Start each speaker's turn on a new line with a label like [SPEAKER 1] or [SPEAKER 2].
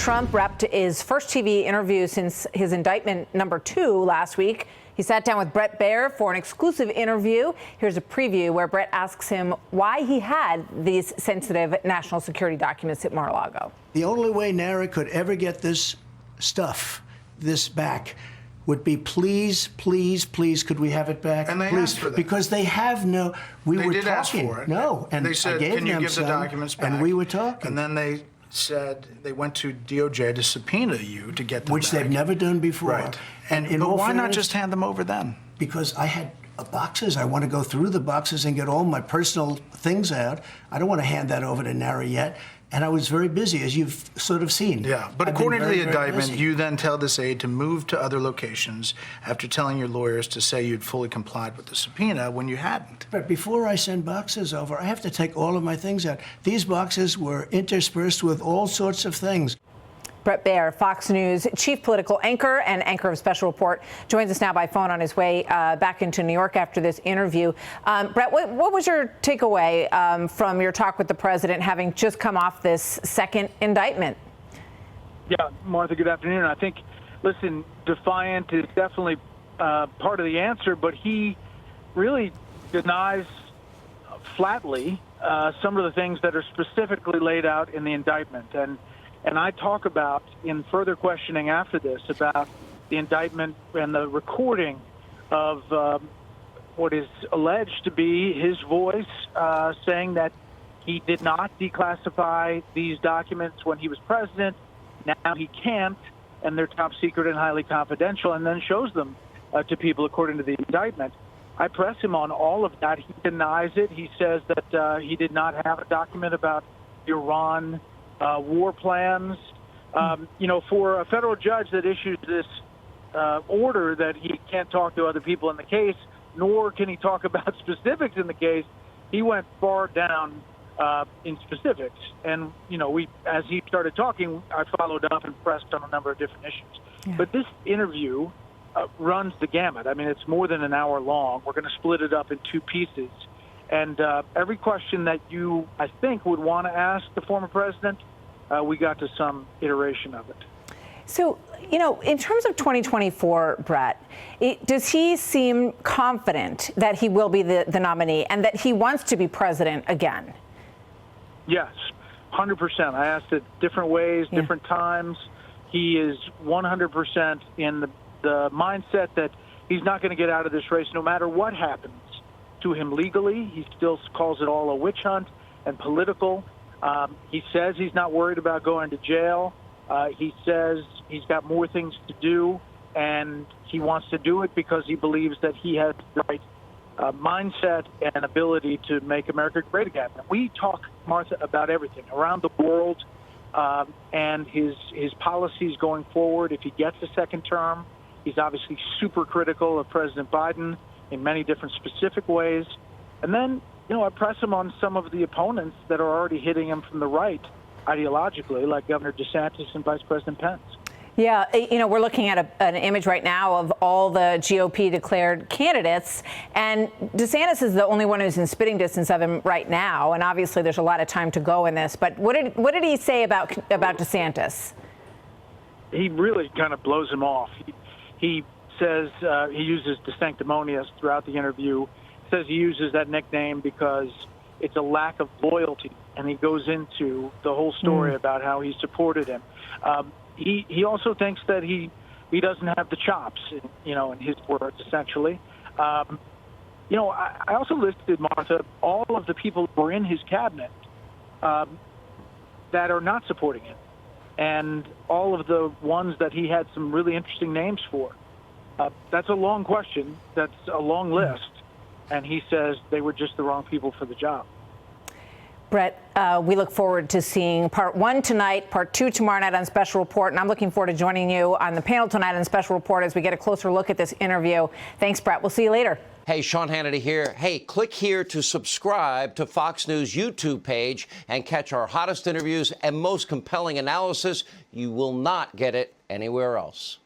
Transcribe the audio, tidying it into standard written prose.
[SPEAKER 1] Trump wrapped his first TV interview since his indictment #2 last week. He sat down with Bret Baier for an exclusive interview. Here's a preview where Bret asks him why he had these sensitive national security documents at Mar-a-Lago.
[SPEAKER 2] The only way NARA could ever get this stuff, this back, would be please, please, please, could we have it back?
[SPEAKER 3] And they
[SPEAKER 2] please,
[SPEAKER 3] asked for that.
[SPEAKER 2] Because they have no, we
[SPEAKER 3] they
[SPEAKER 2] were
[SPEAKER 3] did
[SPEAKER 2] talking.
[SPEAKER 3] Ask for it.
[SPEAKER 2] No, and
[SPEAKER 3] they said,
[SPEAKER 2] I gave
[SPEAKER 3] can you
[SPEAKER 2] them
[SPEAKER 3] give the
[SPEAKER 2] some,
[SPEAKER 3] documents back?
[SPEAKER 2] and we were talking.
[SPEAKER 3] And then they said they went to DOJ to subpoena you to get them
[SPEAKER 2] Which
[SPEAKER 3] back.
[SPEAKER 2] they've never done before.
[SPEAKER 3] Right.
[SPEAKER 2] And in
[SPEAKER 3] but
[SPEAKER 2] all
[SPEAKER 3] why not
[SPEAKER 2] fairness,
[SPEAKER 3] just hand them over then?
[SPEAKER 2] Because I had boxes. I want to go through the boxes and get all my personal things out. I don't want to hand that over to NARA yet. And I was very busy, as you've sort of seen.
[SPEAKER 3] Yeah, but
[SPEAKER 2] I've been
[SPEAKER 3] according to
[SPEAKER 2] very,
[SPEAKER 3] the
[SPEAKER 2] very
[SPEAKER 3] indictment,
[SPEAKER 2] busy.
[SPEAKER 3] you then tell this aide to move to other locations after telling your lawyers to say you'd fully complied with the subpoena when you hadn't.
[SPEAKER 2] But before I send boxes over, I have to take all of my things out. These boxes were interspersed with all sorts of things.
[SPEAKER 1] Bret Baier, Fox News chief political anchor and anchor of Special Report, joins us now by phone on his way back into New York after this interview. Bret, what was your takeaway from your talk with the president, having just come off this second indictment?
[SPEAKER 4] Yeah, Martha, good afternoon. I think, listen, defiant is definitely part of the answer, but he really denies flatly some of the things that are specifically laid out in the indictment. And I talk about, in further questioning after this, about the indictment and the recording of what is alleged to be his voice saying that he did not declassify these documents when he was president. Now he can't, and they're top secret and highly confidential, and then shows them to people according to the indictment. I press him on all of that. He denies it. He says that he did not have a document about Iran war plans. You know, for a federal judge that issues this order that he can't talk to other people in the case, nor can he talk about specifics in the case, he went far down in specifics. And, you know, as he started talking, I followed up and pressed on a number of different issues. Yeah. But this interview runs the gamut. I mean, it's more than an hour long. We're going to split it up in two pieces. And every question that you, I think, would want to ask the former president, we got to some iteration of it.
[SPEAKER 1] So, you know, in terms of 2024, Bret, does he seem confident that he will be the nominee and that he wants to be president again?
[SPEAKER 4] Yes, 100%. I asked it different ways, different times. He is 100% in the mindset that he's not going to get out of this race no matter what happens to him legally. He still calls it all a witch hunt and political. He says he's not worried about going to jail. He says he's got more things to do, and he wants to do it because he believes that he has the right mindset and ability to make America great again. We talk, Martha, about everything around the world and his policies going forward. If he gets a second term, he's obviously super critical of President Biden in many different specific ways. And then, you know, I press him on some of the opponents that are already hitting him from the right ideologically, like Governor DeSantis and Vice President Pence.
[SPEAKER 1] Yeah, you know, we're looking at an image right now of all the GOP declared candidates, and DeSantis is the only one who's in spitting distance of him right now, and obviously there's a lot of time to go in this. But what did he say about DeSantis?
[SPEAKER 4] He really kind of blows him off. He says he uses de sanctimonious throughout the interview. Says he uses that nickname because it's a lack of loyalty, and he goes into the whole story about how he supported him. He also thinks that he doesn't have the chops, you know, in his words, essentially. You know, I also listed, Martha, all of the people who were in his cabinet that are not supporting him, and all of the ones that he had some really interesting names for. That's a long question. That's a long list. And he says they were just the wrong people for the job.
[SPEAKER 1] Bret, we look forward to seeing part 1 tonight, part 2 tomorrow night on Special Report, and I'm looking forward to joining you on the panel tonight on Special Report as we get a closer look at this interview. Thanks, Bret. We'll see you later.
[SPEAKER 5] Hey, Sean Hannity here. Hey, click here to subscribe to Fox News YouTube page and catch our hottest interviews and most compelling analysis. You will not get it anywhere else.